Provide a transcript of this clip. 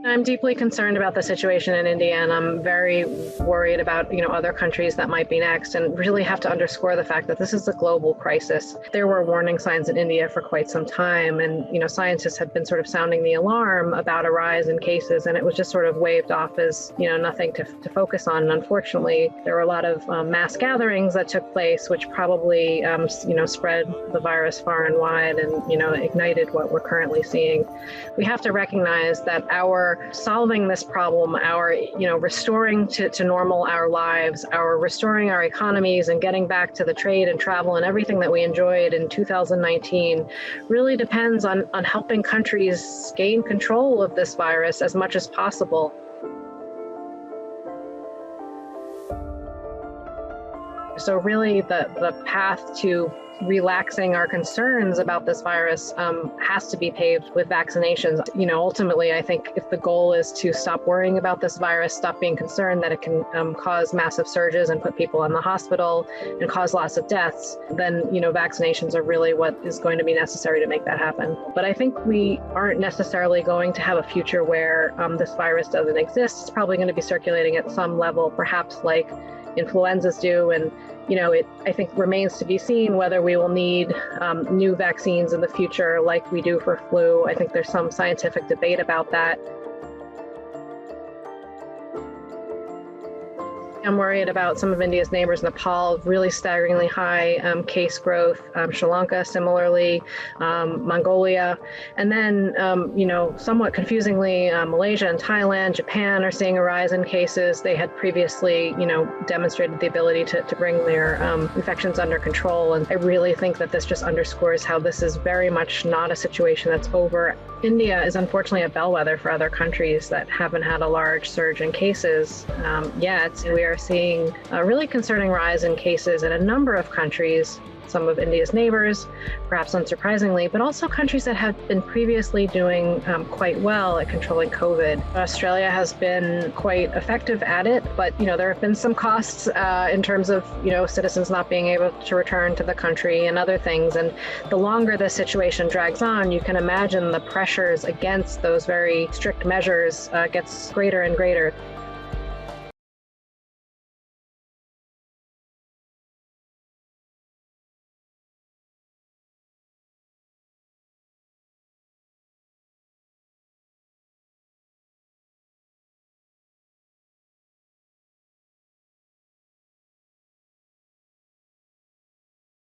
I'm deeply concerned about the situation in India, and I'm very worried about, other countries that might be next, and really have to underscore the fact that this is a global crisis. There were warning signs in India for quite some time, and, scientists had been sort of sounding the alarm about a rise in cases, and it was just sort of waved off as, nothing to focus on. And unfortunately, there were a lot of mass gatherings that took place, which probably, spread the virus far and wide and, ignited what we're currently seeing. We have to recognize that our solving this problem, our, restoring to normal our lives, our restoring our economies and getting back to the trade and travel and everything that we enjoyed in 2019 really depends on helping countries gain control of this virus as much as possible. So really the path to relaxing our concerns about this virus has to be paved with vaccinations. Ultimately, I think if the goal is to stop worrying about this virus, stop being concerned that it can cause massive surges and put people in the hospital and cause lots of deaths, then, vaccinations are really what is going to be necessary to make that happen. But I think we aren't necessarily going to have a future where this virus doesn't exist. It's probably going to be circulating at some level, perhaps like influenzas do. And it, I think, remains to be seen whether we will need new vaccines in the future like we do for flu. I think there's some scientific debate about that. I'm worried about some of India's neighbors, Nepal, really staggeringly high case growth, Sri Lanka similarly, Mongolia, and then, somewhat confusingly, Malaysia and Thailand, Japan are seeing a rise in cases. They had previously, demonstrated the ability to bring their infections under control. And I really think that this just underscores how this is very much not a situation that's over. India is unfortunately a bellwether for other countries that haven't had a large surge in cases yet. We are seeing a really concerning rise in cases in a number of countries, some of India's neighbors, perhaps unsurprisingly, but also countries that have been previously doing quite well at controlling COVID. Australia has been quite effective at it, but there have been some costs in terms of citizens not being able to return to the country and other things. And the longer this situation drags on, you can imagine the pressures against those very strict measures gets greater and greater.